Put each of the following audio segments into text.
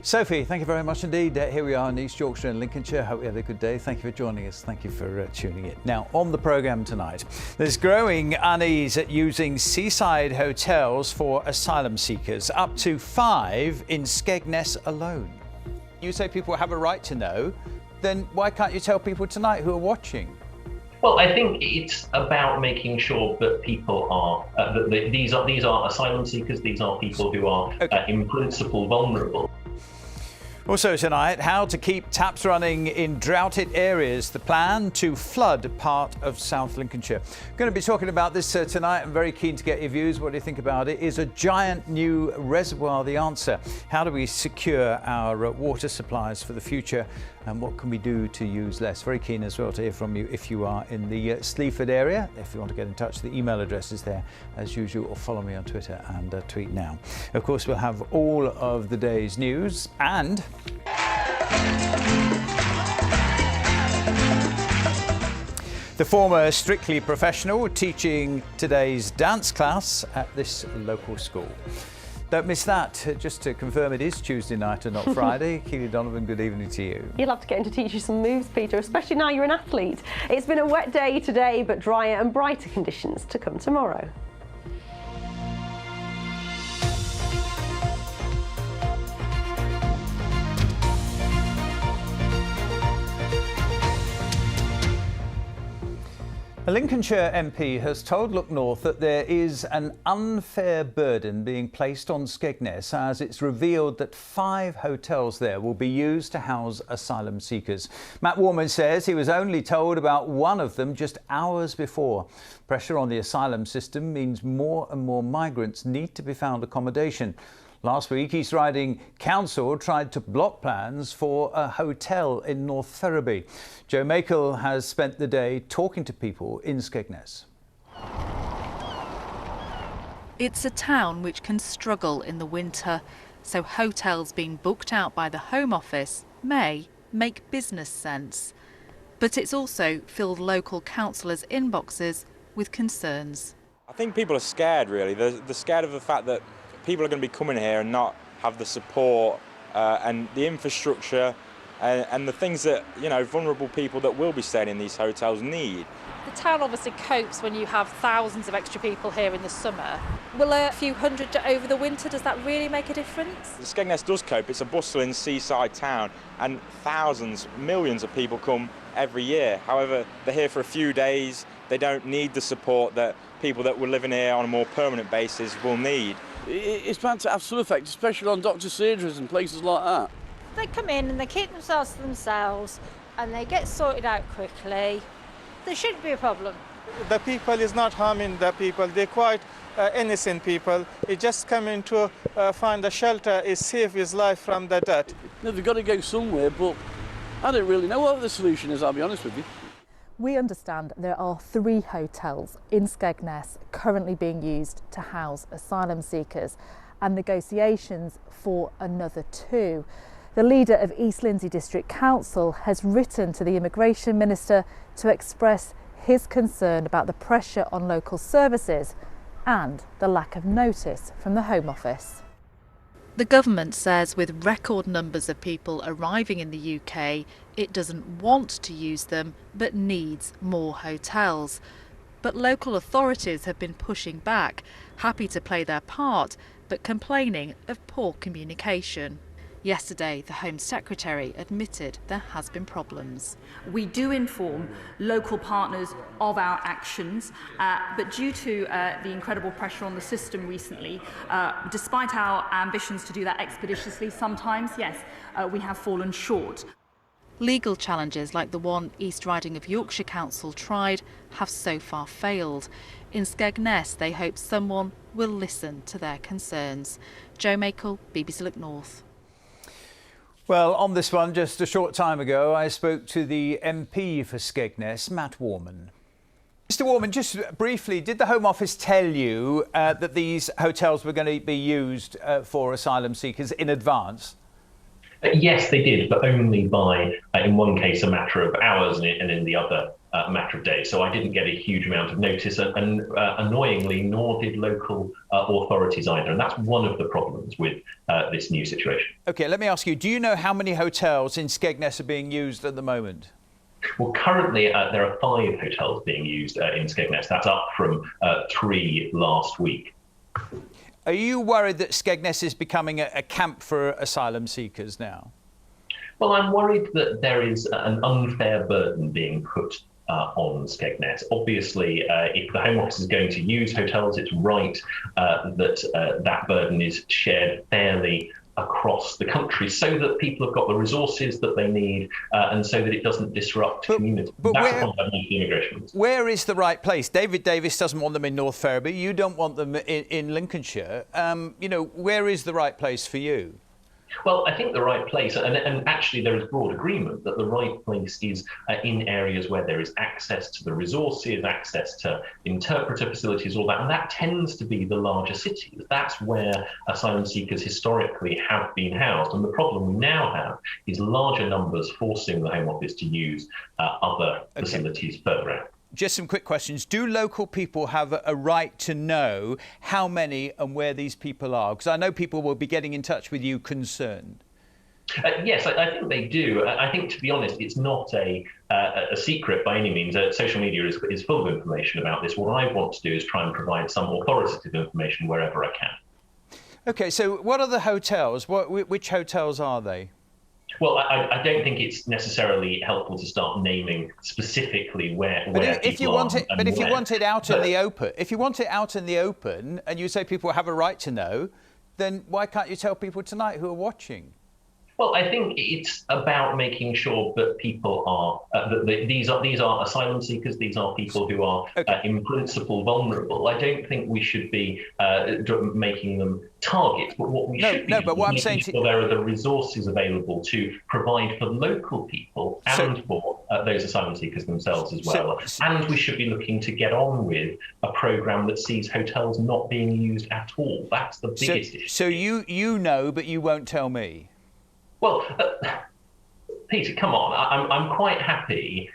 Sophie, thank you very much indeed. Here we are in East Yorkshire and Lincolnshire. Hope you had a good day. Thank you for joining us. Thank you for tuning in. Now, on the programme tonight, there's growing unease at using seaside hotels for asylum seekers, up to 5 in Skegness alone. You say people have a right to know, then why can't you tell people tonight who are watching? Well, I think it's about making sure that people are, these are asylum seekers, these are people who are in principle vulnerable. Also tonight, how to keep taps running in droughted areas. The plan to flood part of South Lincolnshire. Going to be talking about this tonight. I'm very keen to get your views. What do you think about it? Is a giant new reservoir the answer? How do we secure our water supplies for the future? And what can we do to use less? Very keen as well to hear from you if you are in the Sleaford area. If you want to get in touch, the email address is there as usual, or follow me on Twitter and tweet now. Of course, we'll have all of the day's news and the former Strictly Professional teaching today's dance class at this local school. Don't miss that. Just to confirm, it is Tuesday night and not Friday. Keely Donovan, good evening to you. You'll have to get him to teach you some moves, Peter, especially now you're an athlete. It's been a wet day today, but drier and brighter conditions to come tomorrow. A Lincolnshire MP has told Look North that there is an unfair burden being placed on Skegness as it's revealed that 5 hotels there will be used to house asylum seekers. Matt Warman says he was only told about one of them just hours before. Pressure on the asylum system means more and more migrants need to be found accommodation. Last week, East Riding Council tried to block plans for a hotel in North Ferriby. Joe Makel has spent the day talking to people in Skegness. It's a town which can struggle in the winter, so hotels being booked out by the Home Office may make business sense. But it's also filled local councillors' inboxes with concerns. I think people are scared, really. They're scared of the fact that people are going to be coming here and not have the support and the infrastructure and the things that, you know, vulnerable people that will be staying in these hotels need. The town obviously copes when you have thousands of extra people here in the summer. Will a few hundred over the winter, does that really make a difference? Skegness does cope. It's a bustling seaside town and thousands, millions of people come every year. However, they're here for a few days. They don't need the support that people that were living here on a more permanent basis will need. It's bound to have some effect, especially on doctor surgeries and places like that. They come in and they keep themselves to themselves and they get sorted out quickly. There shouldn't be a problem. The people is not harming the people. They're quite innocent people. They just come in to find a shelter, is save his life from the death. No, they've got to go somewhere, but I don't really know what the solution is, I'll be honest with you. We understand there are 3 hotels in Skegness currently being used to house asylum seekers and negotiations for another 2. The leader of East Lindsey District Council has written to the Immigration Minister to express his concern about the pressure on local services and the lack of notice from the Home Office. The government says with record numbers of people arriving in the UK, it doesn't want to use them but needs more hotels. But local authorities have been pushing back, happy to play their part, but complaining of poor communication. Yesterday, the Home Secretary admitted there has been problems. We do inform local partners of our actions, but due to the incredible pressure on the system recently, despite our ambitions to do that expeditiously, sometimes, yes, we have fallen short. Legal challenges like the one East Riding of Yorkshire Council tried have so far failed. In Skegness, they hope someone will listen to their concerns. Joe Makel, BBC Look North. Well, on this one, just a short time ago, I spoke to the MP for Skegness, Matt Warman. Mr Warman, just briefly, did the Home Office tell you that these hotels were going to be used for asylum seekers in advance? Yes, they did, but only by, in one case, a matter of hours, and in the other, a matter of days. So I didn't get a huge amount of notice, and annoyingly, nor did local authorities either. And that's one of the problems with this new situation. OK, let me ask you, do you know how many hotels in Skegness are being used at the moment? Well, currently there are 5 hotels being used in Skegness. That's up from 3 last week. Are you worried that Skegness is becoming a camp for asylum seekers now? Well, I'm worried that there is an unfair burden being put on Skegness. Obviously, if the Home Office is going to use hotels, it's right that that burden is shared fairly across the country, so that people have got the resources that they need, and so that it doesn't disrupt communities. That's the problem with the immigration. Where is the right place? David Davis doesn't want them in North Ferriby. You don't want them in Lincolnshire. You know, where is the right place for you? Well, I think the right place, and actually there is broad agreement that the right place is in areas where there is access to the resources, access to interpreter facilities, all that, and that tends to be the larger cities. That's where asylum seekers historically have been housed, and the problem we now have is larger numbers forcing the Home Office to use other facilities further out. Just some quick questions. Do local people have a right to know how many and where these people are? Because I know people will be getting in touch with you concerned. Yes, I think they do. I think, to be honest, it's not a secret by any means. Social media is full of information about this. What I want to do is try and provide some authoritative information wherever I can. OK, so what are the hotels? Which hotels are they? Well, I don't think it's necessarily helpful to start naming specifically where if you want it, but if you want it out in the open, if you want it out in the open, and you say people have a right to know, then why can't you tell people tonight who are watching? Well, I think it's about making sure that people are these are asylum seekers. These are people who are in principle vulnerable. I don't think we should be making them targets, but what we should be making sure there are the resources available to provide for local people and for those asylum seekers themselves as well. And we should be looking to get on with a programme that sees hotels not being used at all. That's the biggest issue. So you know, but you won't tell me. Well, Peter, come on. I'm quite happy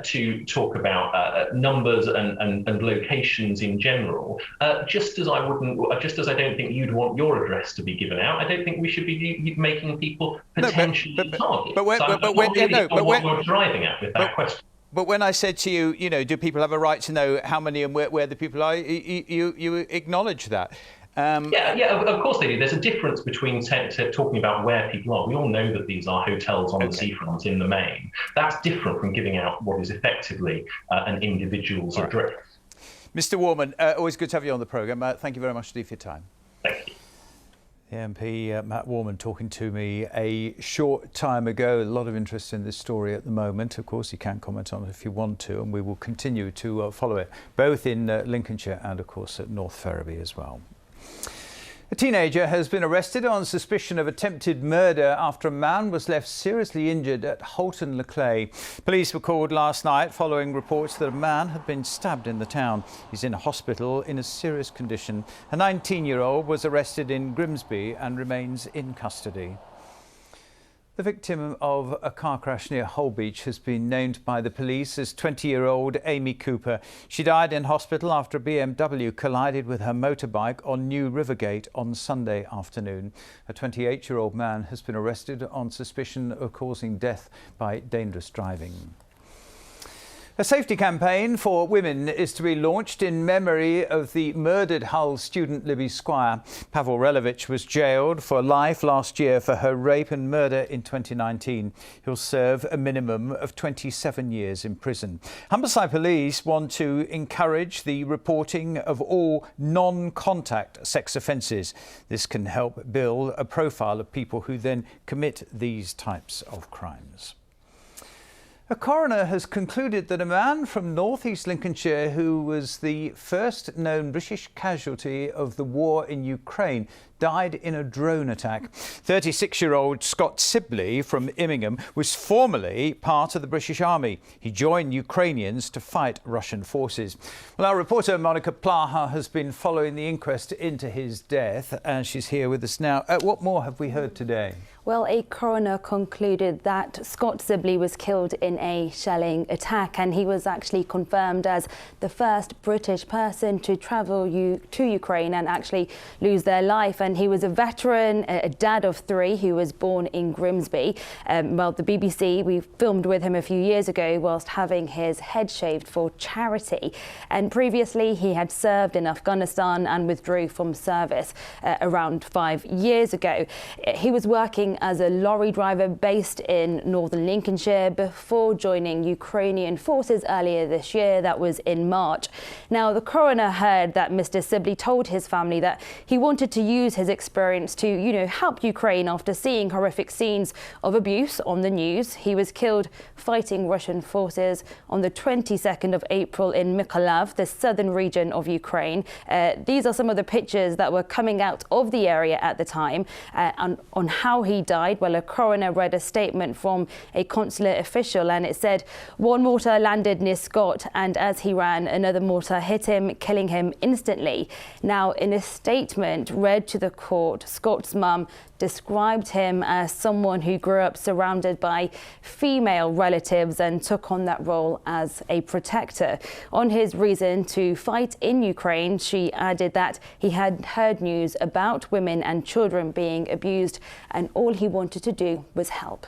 to talk about numbers and locations in general. Just as I don't think you'd want your address to be given out, I don't think we should be making people potentially targets. But what we're driving at with that question. But when I said to you, you know, do people have a right to know how many and where the people are, you acknowledge that. Yeah, of course they do. There's a difference between talking about where people are. We all know that these are hotels on the seafront in the main. That's different from giving out what is effectively an individual's address. Mr. Warman, always good to have you on the programme. Thank you very much indeed for your time. Thank you. The MP, Matt Warman, talking to me a short time ago. A lot of interest in this story at the moment. Of course, you can comment on it if you want to, and we will continue to follow it, both in Lincolnshire and, of course, at North Ferriby as well. A teenager has been arrested on suspicion of attempted murder after a man was left seriously injured at Halton-le-Clay. Police were called last night following reports that a man had been stabbed in the town. He's in a hospital in a serious condition. A 19-year-old was arrested in Grimsby and remains in custody. The victim of a car crash near Holbeach has been named by the police as 20-year-old Amy Cooper. She died in hospital after a BMW collided with her motorbike on New Rivergate on Sunday afternoon. A 28-year-old man has been arrested on suspicion of causing death by dangerous driving. A safety campaign for women is to be launched in memory of the murdered Hull student Libby Squire. Pavel Relevich was jailed for life last year for her rape and murder in 2019. He'll serve a minimum of 27 years in prison. Humberside Police want to encourage the reporting of all non-contact sex offences. This can help build a profile of people who then commit these types of crimes. A coroner has concluded that a man from northeast Lincolnshire who was the first known British casualty of the war in Ukraine died in a drone attack. 36-year-old Scott Sibley from Immingham was formerly part of the British Army. He joined Ukrainians to fight Russian forces. Well, our reporter Monica Plaha has been following the inquest into his death, and she's here with us now. What more have we heard today? Well, a coroner concluded that Scott Sibley was killed in a shelling attack, and he was actually confirmed as the first British person to travel to Ukraine and actually lose their life. And he was a veteran, a dad of 3 who was born in Grimsby. Well, the BBC, we filmed with him a few years ago whilst having his head shaved for charity. And previously he had served in Afghanistan and withdrew from service around 5 years ago. He was working as a lorry driver based in northern Lincolnshire before joining Ukrainian forces earlier this year. That was in March. Now, the coroner heard that Mr. Sibley told his family that he wanted to use his experience to, help Ukraine after seeing horrific scenes of abuse on the news. He was killed fighting Russian forces on the 22nd of April in Mykolaiv, the southern region of Ukraine. These are some of the pictures that were coming out of the area at the time. On how he died, well, a coroner read a statement from a consulate official, and it said one mortar landed near Scott, and as he ran, another mortar hit him, killing him instantly. Now, in a statement read to the court, Scott's mum described him as someone who grew up surrounded by female relatives and took on that role as a protector. On his reason to fight in Ukraine, she added that he had heard news about women and children being abused, and all he wanted to do was help.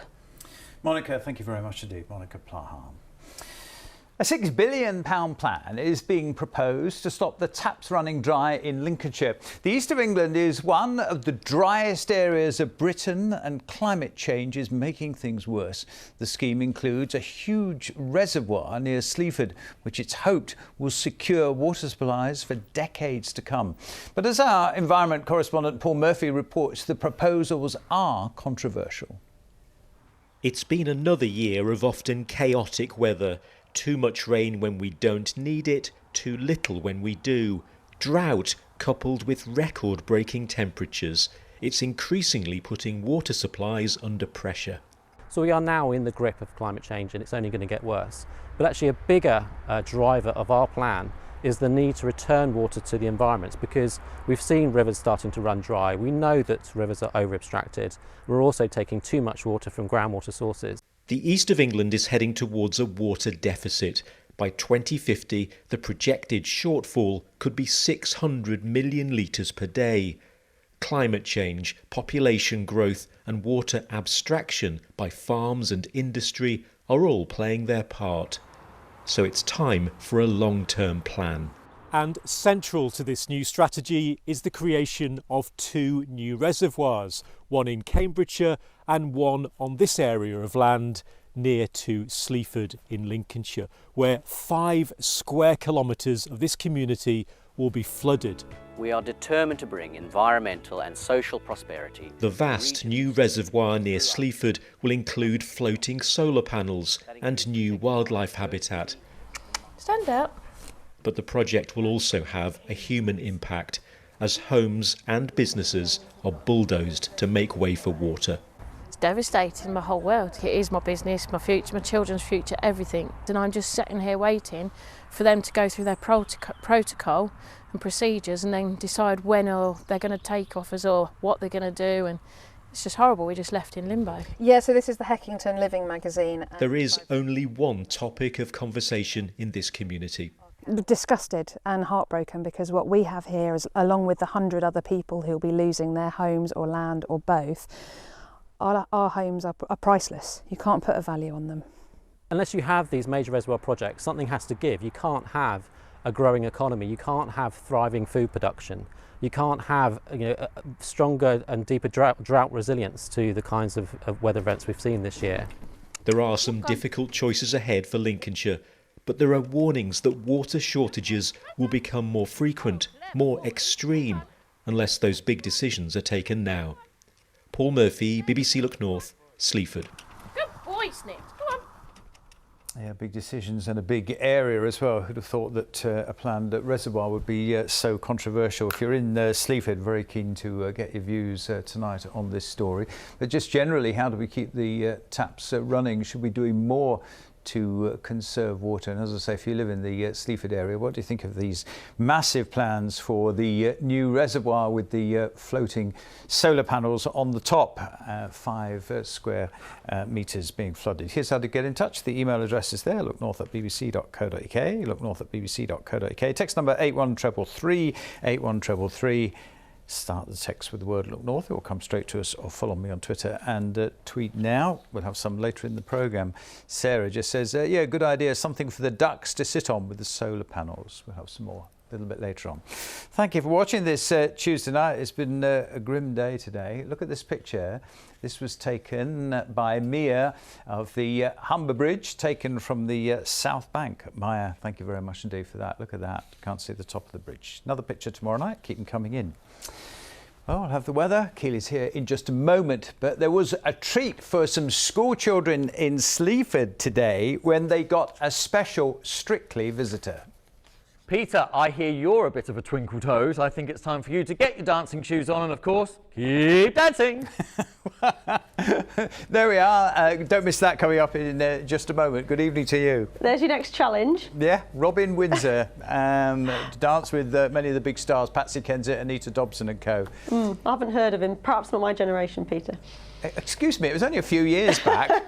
Monica, thank you very much indeed. Monica Plahan. A £6 billion plan is being proposed to stop the taps running dry in Lincolnshire. The east of England is one of the driest areas of Britain, and climate change is making things worse. The scheme includes a huge reservoir near Sleaford, which it's hoped will secure water supplies for decades to come. But as our environment correspondent Paul Murphy reports, the proposals are controversial. It's been another year of often chaotic weather. Too much rain when we don't need it, too little when we do. Drought coupled with record-breaking temperatures. It's increasingly putting water supplies under pressure. So we are now in the grip of climate change, and it's only going to get worse. But actually a bigger driver of our plan is the need to return water to the environment, because we've seen rivers starting to run dry. We know that rivers are over-abstracted. We're also taking too much water from groundwater sources. The east of England is heading towards a water deficit. By 2050, the projected shortfall could be 600 million litres per day. Climate change, population growth and water abstraction by farms and industry are all playing their part. So it's time for a long-term plan. And central to this new strategy is the creation of 2 new reservoirs, one in Cambridgeshire and one on this area of land near to Sleaford in Lincolnshire, where 5 square kilometres of this community will be flooded. We are determined to bring environmental and social prosperity. The vast new reservoir near Sleaford will include floating solar panels and new wildlife habitat. Stand up. But the project will also have a human impact, as homes and businesses are bulldozed to make way for water. It's devastating my whole world. It is my business, my future, my children's future, everything. And I'm just sitting here waiting for them to go through their protocol and procedures and then decide when they're going to take off us or what they're going to do. And it's just horrible. We're just left in limbo. Yeah, so this is the Heckington Living magazine. There is only one topic of conversation in this community. Disgusted and heartbroken, because what we have here is, along with the 100 other people who'll be losing their homes or land or both, our homes are priceless. You can't put a value on them. Unless you have these major reservoir projects, something has to give. You can't have a growing economy. You can't have thriving food production. You can't have a stronger and deeper drought resilience to the kinds of weather events we've seen this year. There are some difficult choices ahead for Lincolnshire, but there are warnings that water shortages will become more frequent, more extreme, unless those big decisions are taken now. Paul Murphy, BBC Look North, Sleaford. Good boy, Snips. Go on. Yeah, big decisions and a big area as well. Who'd have thought that a planned reservoir would be so controversial? If you're in Sleaford, very keen to get your views tonight on this story. But just generally, how do we keep the taps running? Should we be doing more to conserve water. And as I say, if you live in the Sleaford area, what do you think of these massive plans for the new reservoir with the floating solar panels on the top, 5 square metres being flooded? Here's how to get in touch. The email address is there, looknorth@bbc.co.uk, looknorth@bbc.co.uk. Text number 81333, 81333. Start the text with the word Look North. It will come straight to us, or follow me on Twitter and tweet now. We'll have some later in the programme. Sarah just says, yeah, good idea, something for the ducks to sit on with the solar panels. We'll have some more a little bit later on. Thank you for watching this Tuesday night. It's been a grim day today. Look at this picture. This was taken by Mia of the Humber Bridge, taken from the South Bank. Maya, thank you very much indeed for that. Look at that. Can't see the top of the bridge. Another picture tomorrow night. Keep them coming in. Well, I'll have the weather. Keely's here in just a moment, but there was a treat for some school children in Sleaford today when they got a special Strictly visitor. Peter, I hear you're a bit of a twinkle toes. I think it's time for you to get your dancing shoes on and, of course, keep dancing. There we are. Don't miss that coming up in just a moment. Good evening to you. There's your next challenge. Yeah, Robin Windsor. Dance with many of the big stars, Patsy Kensit, Anita Dobson and co. I haven't heard of him. Perhaps not my generation, Peter. Excuse me, it was only a few years back.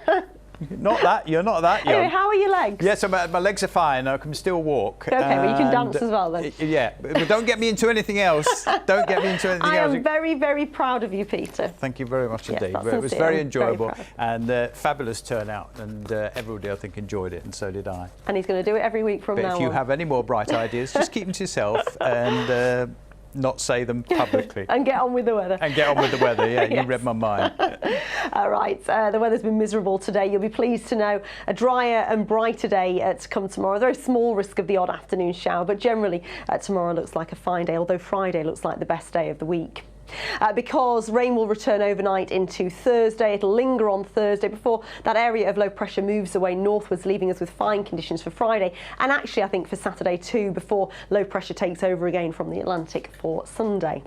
Not that, you're not that young. Anyway, how are your legs? Yes, my legs are fine. I can still walk. Okay, but you can dance as well then. Yeah, but don't get me into anything else. Don't get me into anything else. I am very, very proud of you, Peter. Thank you very much indeed. Yes, It was very enjoyable and fabulous turnout, and everybody I think enjoyed it, and so did I. And he's going to do it every week from now on. But if you have any more bright ideas, just keep them to yourself and not say them publicly. And get on with the weather. And get on with the weather, yeah, Yes. You read my mind. All right, the weather's been miserable today. You'll be pleased to know a drier and brighter day to come tomorrow. Very small risk of the odd afternoon shower, but generally tomorrow looks like a fine day, although Friday looks like the best day of the week. Because rain will return overnight into Thursday. It'll linger on Thursday before that area of low pressure moves away northwards, leaving us with fine conditions for Friday, and actually I think for Saturday too, before low pressure takes over again from the Atlantic for Sunday.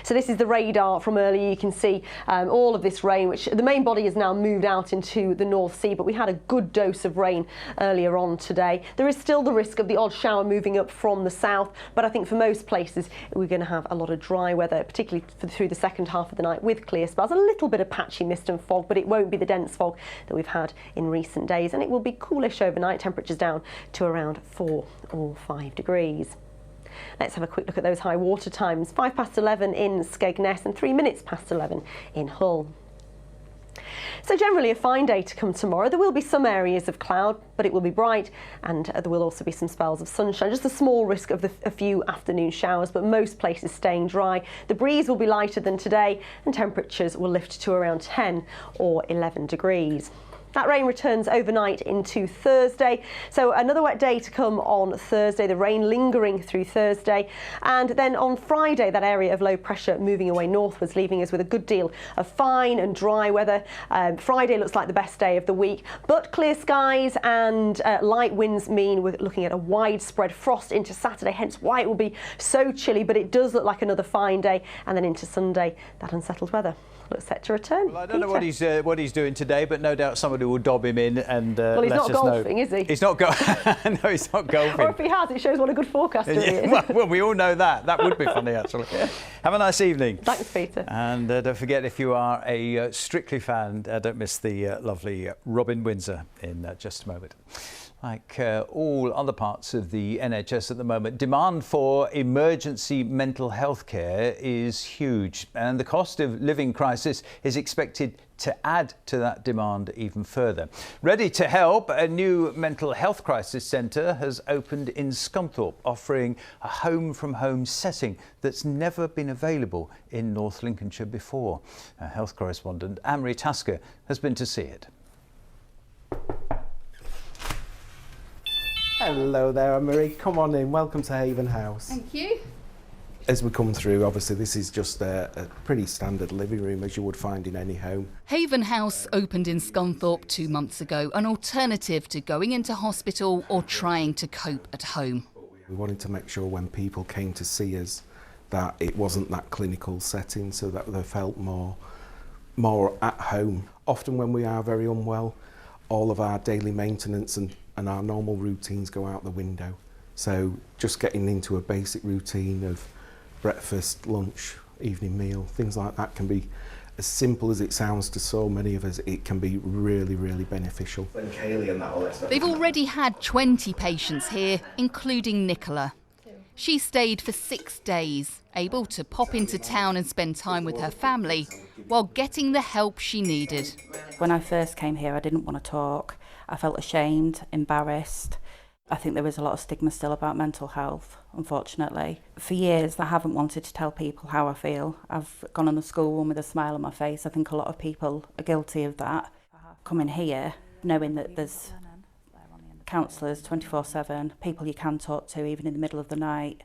So this is the radar from earlier. You can see all of this rain, which the main body has now moved out into the North Sea, but we had a good dose of rain earlier on today. There is still the risk of the odd shower moving up from the south, but I think for most places we're going to have a lot of dry weather, particularly through the second half of the night with clear spells. A little bit of patchy mist and fog, but it won't be the dense fog that we've had in recent days, and it will be coolish overnight, temperatures down to around 4 or 5 degrees. Let's have a quick look at those high water times. 11:05 in Skegness and 3 minutes past 11 in Hull. So generally a fine day to come tomorrow. There will be some areas of cloud, but it will be bright, and there will also be some spells of sunshine. Just a small risk of a few afternoon showers, but most places staying dry. The breeze will be lighter than today, and temperatures will lift to around 10 or 11 degrees. That rain returns overnight into Thursday, so another wet day to come on Thursday, the rain lingering through Thursday, and then on Friday that area of low pressure moving away northwards, leaving us with a good deal of fine and dry weather. Friday looks like the best day of the week, but clear skies and light winds mean we're looking at a widespread frost into Saturday, hence why it will be so chilly, but it does look like another fine day, and then into Sunday that unsettled weather looks set to return. Well, I don't know what he's doing today, but no doubt somebody will dob him in and well, he's let not us golfing, know. is he? He's not golfing. No, he's not golfing. Or if he has, it shows what a good forecaster he is. Well, we all know that. That would be funny, actually. Have a nice evening. Thanks, Peter. And don't forget, if you are a Strictly fan, don't miss the lovely Robin Windsor in just a moment. Like all other parts of the NHS at the moment, demand for emergency mental health care is huge, and the cost of living crisis is expected to add to that demand even further. Ready to help, a new mental health crisis centre has opened in Scunthorpe, offering a home-from-home setting that's never been available in North Lincolnshire before. Our health correspondent Anne-Marie Tasker has been to see it. Hello there, Anne-Marie. Come on in. Welcome to Haven House. Thank you. As we come through, obviously this is just a pretty standard living room as you would find in any home. Haven House opened in Scunthorpe 2 months ago, an alternative to going into hospital or trying to cope at home. We wanted to make sure when people came to see us that it wasn't that clinical setting, so that they felt more at home. Often when we are very unwell, all of our daily maintenance and our normal routines go out the window. So just getting into a basic routine of breakfast, lunch, evening meal, things like that can be, as simple as it sounds to so many of us, it can be really, really beneficial. They've already had 20 patients here, including Nicola. She stayed for 6 days, able to pop into town and spend time with her family while getting the help she needed. When I first came here, I didn't want to talk. I felt ashamed, embarrassed. I think there is a lot of stigma still about mental health, unfortunately. For years, I haven't wanted to tell people how I feel. I've gone on the school run with a smile on my face. I think a lot of people are guilty of that. Coming here, knowing that there's counsellors 24/7, people you can talk to even in the middle of the night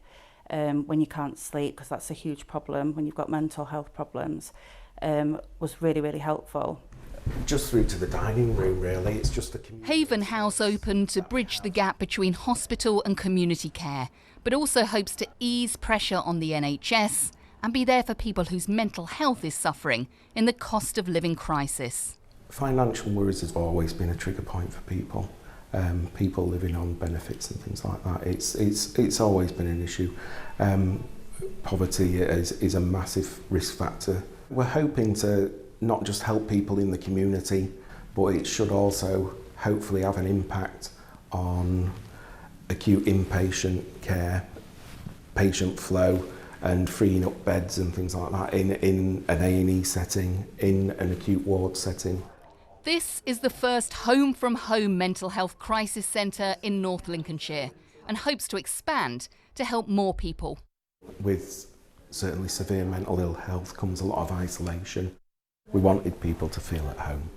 when you can't sleep, because that's a huge problem when you've got mental health problems, was really, really helpful. Just through to the dining room, really. It's just a community. Haven House opened to bridge the gap between hospital and community care, but also hopes to ease pressure on the NHS and be there for people whose mental health is suffering in the cost of living crisis. Financial worries has always been a trigger point for people. People living on benefits and things like that. It's always been an issue. Poverty is a massive risk factor. We're hoping to not just help people in the community, but it should also hopefully have an impact on acute inpatient care, patient flow, and freeing up beds and things like that in an A&E setting, in an acute ward setting. This is the first home-from-home mental health crisis centre in North Lincolnshire and hopes to expand to help more people. With certainly severe mental ill health comes a lot of isolation. We wanted people to feel at home.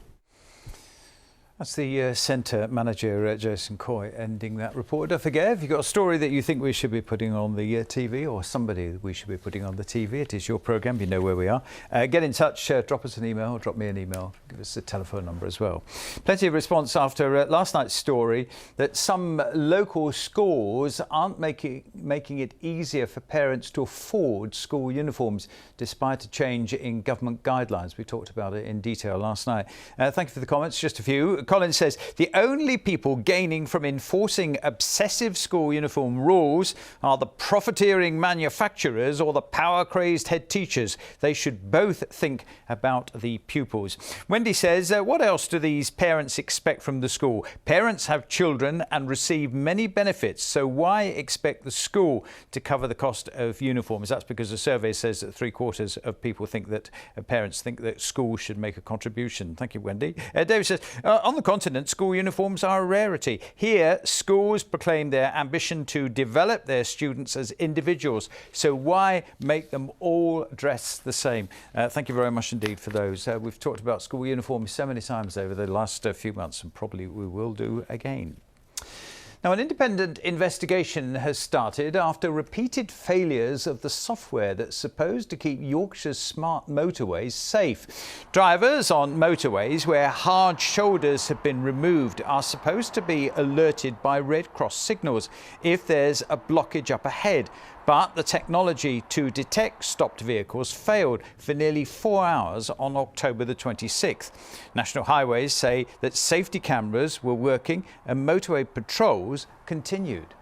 That's the Centre Manager, Jason Coy, ending that report. Don't forget, if you've got a story that you think we should be putting on the TV, or somebody that we should be putting on the TV, it is your programme, you know where we are. Get in touch, drop us an email, drop me an email, give us a telephone number as well. Plenty of response after last night's story that some local schools aren't making it easier for parents to afford school uniforms, despite a change in government guidelines. We talked about it in detail last night. Thank you for the comments, just a few. Colin says, the only people gaining from enforcing obsessive school uniform rules are the profiteering manufacturers or the power-crazed head teachers. They should both think about the pupils. Wendy says, what else do these parents expect from the school? Parents have children and receive many benefits, so why expect the school to cover the cost of uniforms? That's because the survey says that 3/4 of people think that parents think that schools should make a contribution. Thank you, Wendy. David says, on the continent, school uniforms are a rarity. Here, schools proclaim their ambition to develop their students as individuals. So why make them all dress the same? Thank you very much indeed for those. We've talked about school uniforms so many times over the last few months, and probably we will do again. Now, an independent investigation has started after repeated failures of the software that's supposed to keep Yorkshire's smart motorways safe. Drivers on motorways where hard shoulders have been removed are supposed to be alerted by Red Cross signals if there's a blockage up ahead. But the technology to detect stopped vehicles failed for nearly 4 hours on October the 26th. National Highways say that safety cameras were working and motorway patrols continued.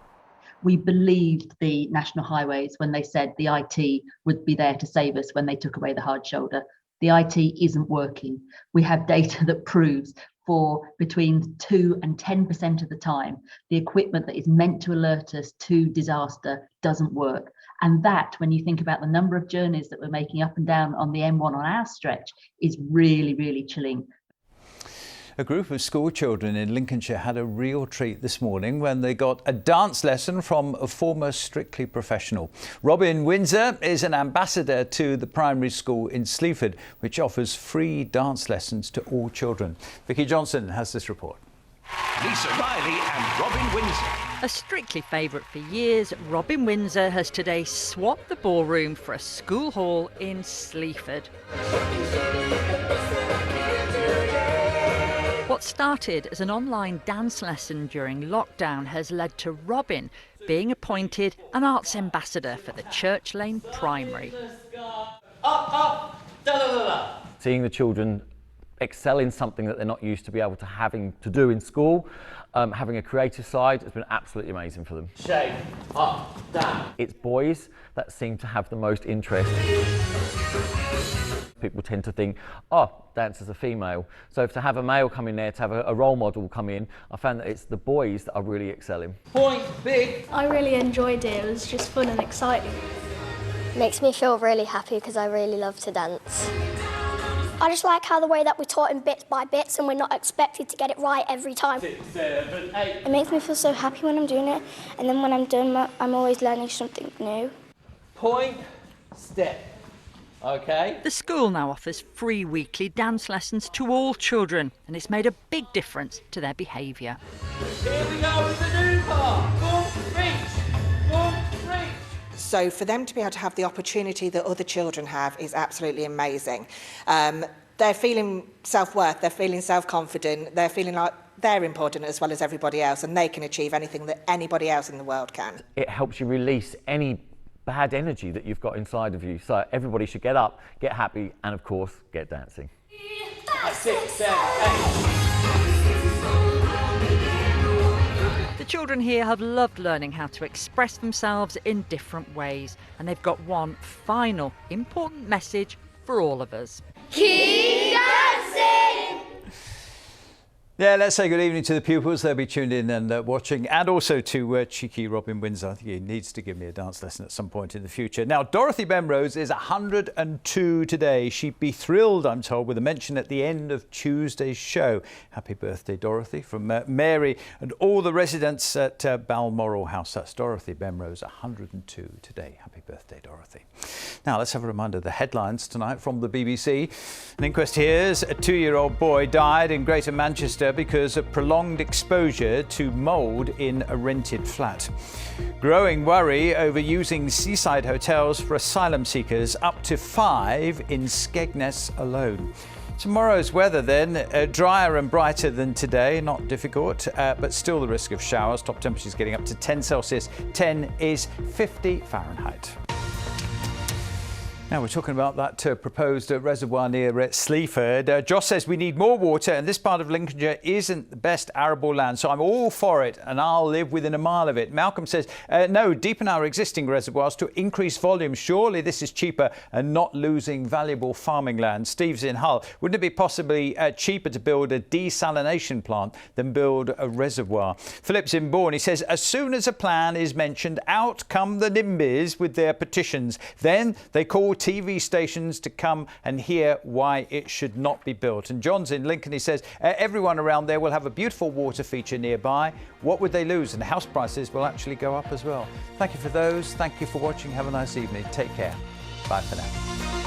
We believed the National Highways when they said the IT would be there to save us when they took away the hard shoulder. The IT isn't working. We have data that proves for between 2 and 10% of the time, the equipment that is meant to alert us to disaster doesn't work. And that, when you think about the number of journeys that we're making up and down on the M1 on our stretch, is really, really chilling. A group of school children in Lincolnshire had a real treat this morning when they got a dance lesson from a former Strictly professional. Robin Windsor is an ambassador to the primary school in Sleaford, which offers free dance lessons to all children. Vicky Johnson has this report. Lisa Riley and Robin Windsor. A Strictly favourite for years, Robin Windsor has today swapped the ballroom for a school hall in Sleaford. What started as an online dance lesson during lockdown has led to Robin being appointed an arts ambassador for the Church Lane Primary. Seeing the children excel in something that they're not used to be able to having to do in school. Having a creative side has been absolutely amazing for them. Shake, up, down. It's boys that seem to have the most interest. People tend to think, oh, dancers are female. So to have a male come in there, to have a role model come in, I found that it's the boys that are really excelling. Point, big. I really enjoyed it. It was just fun and exciting. Makes me feel really happy because I really love to dance. I just like how the way that we taught in bits by bits and we're not expected to get it right every time. 6, 7, 8. It makes me feel so happy when I'm doing it, and then when I'm done, I'm always learning something new. Point, step. Okay. The school now offers free weekly dance lessons to all children, and it's made a big difference to their behaviour. Here we go with the new part. Boom, reach. Boom, reach. So for them to be able to have the opportunity that other children have is absolutely amazing. They're feeling self-worth, they're feeling self-confident, they're feeling like they're important as well as everybody else, and they can achieve anything that anybody else in the world can. It helps you release any bad energy that you've got inside of you. So everybody should get up, get happy, and of course, get dancing. 6, 7, 8. The children here have loved learning how to express themselves in different ways, and they've got one final important message for all of us. Keep dancing! Yeah, let's say good evening to the pupils. They'll be tuned in and watching, and also to cheeky Robin Windsor. I think he needs to give me a dance lesson at some point in the future. Now, Dorothy Bemrose is 102 today. She'd be thrilled, I'm told, with a mention at the end of Tuesday's show. Happy birthday, Dorothy, from Mary and all the residents at Balmoral House. That's Dorothy Bemrose, 102 today. Happy birthday, Dorothy. Now, let's have a reminder of the headlines tonight from the BBC. An inquest hears a 2-year-old boy died in Greater Manchester because of prolonged exposure to mould in a rented flat. Growing worry over using seaside hotels for asylum seekers, up to 5 in Skegness alone. Tomorrow's weather then, drier and brighter than today, not difficult, but still the risk of showers. Top temperatures getting up to 10 Celsius, 10 is 50 Fahrenheit. Now we're talking about that proposed reservoir near Sleaford. Joss says we need more water, and this part of Lincolnshire isn't the best arable land, so I'm all for it and I'll live within a mile of it. Malcolm says no, deepen our existing reservoirs to increase volume. Surely this is cheaper and not losing valuable farming land. Steve's in Hull. Wouldn't it be possibly cheaper to build a desalination plant than build a reservoir? Philip's in Bourne. He says as soon as a plan is mentioned, out come the NIMBYs with their petitions. Then they call TV stations to come and hear why it should not be built. And John's in Lincoln. He says everyone around there will have a beautiful water feature nearby. What would they lose? And house prices will actually go up as well. Thank you for those. Thank you for watching. Have a nice evening. Take care. Bye for now.